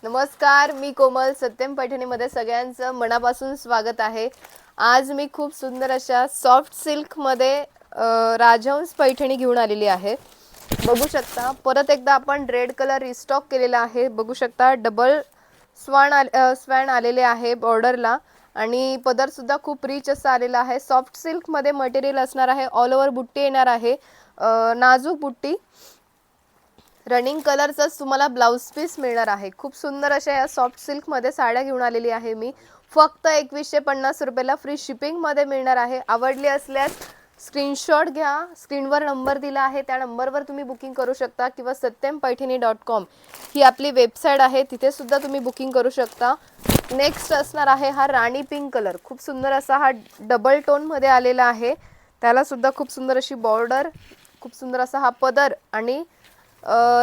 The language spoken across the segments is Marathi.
नमस्कार, मी कोमल. सत्यम पैठणीमध्ये सगळ्यांचं मनापासून स्वागत आहे. आज मी खूप सुंदर अशा सॉफ्ट सिल्कमध्ये राजहंस पैठणी घेऊन आलेली आहे. बघू शकता, परत एकदा आपण रेड कलर रिस्टॉक केलेला आहे. बघू शकता, डबल स्वॅन आलेले आहे बॉर्डरला आणि पदर सुद्धा खूप रिच असा आलेला आहे. सॉफ्ट सिल्कमध्ये मटेरियल असणार आहे. ऑल ओव्हर बुट्टी येणार आहे, नाजूक बुट्टी. रनिंग कलरचाच तुम्हाला ब्लाउज पीस मिळणार आहे. खूप सुंदर अशा या सॉफ्ट सिल्कमध्ये साड्या घेऊन आलेली आहे मी. फक्त 2150 रुपयाला फ्री शिपिंगमध्ये मिळणार आहे. आवडली असल्यास स्क्रीनशॉट घ्या. स्क्रीनवर नंबर दिला आहे, त्या नंबरवर तुम्ही बुकिंग करू शकता किंवा satyampaithani.com ही आपली वेबसाईट आहे, तिथे सुद्धा तुम्ही बुकिंग करू शकता. नेक्स्ट असणार आहे हा राणी पिंक कलर. खूप सुंदर असा हा डबल टोनमध्ये आलेला आहे. त्याला सुद्धा खूप सुंदर अशी बॉर्डर, खूप सुंदर असा हा पदर आणि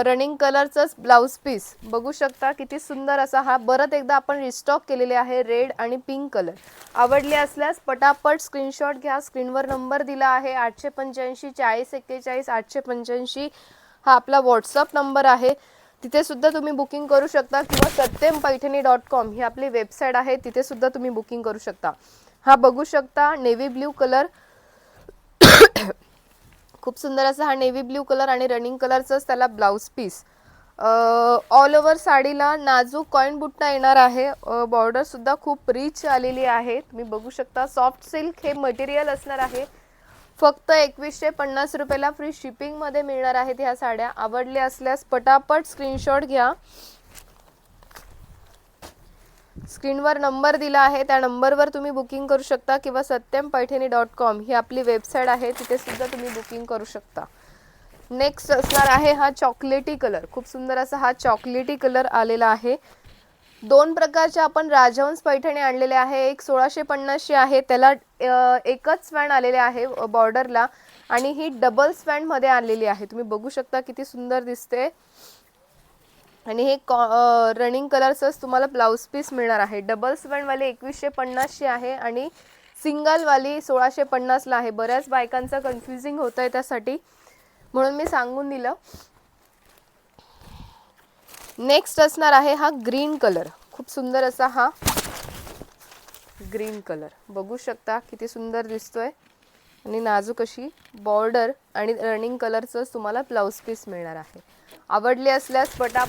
रनिंग कलरचाच ब्लाउज पीस. बघू शकता किती सुंदर असा हा परत एकदा आपण रिस्टॉक केलेले आहे, रेड आणि पिंक कलर. आवडले असल्यास पटापट स्क्रीनशॉट घ्या. स्क्रीनवर नंबर दिला आहे 885 40 41 885 हा आपला व्हॉट्सअप नंबर आहे. तिथे सुद्धा तुम्ही बुकिंग करू शकता किंवा satyampaithani.com ही आपली वेबसाईट आहे, तिथे सुद्धा तुम्ही बुकिंग करू शकता. हा बघू शकता नेव्ही ब्ल्यू कलर. खूप सुंदर असा हा नेव्ही ब्ल्यू कलर आणि रनिंग कलरचाच त्याला ब्लाउज पीस. ऑल ओव्हर साडीला नाजूक कॉइन बुट्टा येणार आहे. बॉर्डर सुद्धा खूप रिच आलेली आहे, तुम्ही बघू शकता. सॉफ्ट सिल्क हे मटेरियल असणार आहे. फक्त 2150 रुपयाला फ्री शिपिंगमध्ये मिळणार आहेत ह्या साड्या. आवडल्या असल्यास पटापट स्क्रीनशॉट घ्या. स्क्रीनवर नंबर दिला आहे, त्या नंबरवर तुम्ही बुकिंग करू शकता किंवा satyampaithani.com ही आपली वेबसाईट आहे, तिथे सुद्धा तुम्ही बुकिंग करू शकता. नेक्स्ट असणार आहे हा चॉकलेटी कलर. खूप सुंदर असा हा चॉकलेटी कलर आलेला आहे. दोन प्रकारच्या आपण राजहंस पैठणी आणलेले आहे. एक 1650 आहे, त्याला एकच स्वॅन आलेले आहे बॉर्डरला आणि ही डबल स्वॅन मध्ये आलेली आहे. तुम्ही बघू शकता किती सुंदर दिसते. आणि हे रनिंग कलरचंच तुम्हाला ब्लाउज पीस मिळणार आहे. डबल स्वॅनवाली 2150 आहे आणि सिंगलवाली 1650 ला आहे. बऱ्याच बायकांचं कन्फ्युजिंग होत आहे, त्यासाठी म्हणून मी सांगून दिलं. नेक्स्ट असणार आहे हा ग्रीन कलर. खूप सुंदर असा हा ग्रीन कलर. बघू शकता किती सुंदर दिसतोय आणि नाजूक अशी बॉर्डर आणि रनिंग कलरचंच तुम्हाला ब्लाउज पीस मिळणार आहे. आवडले असल्यास पटापट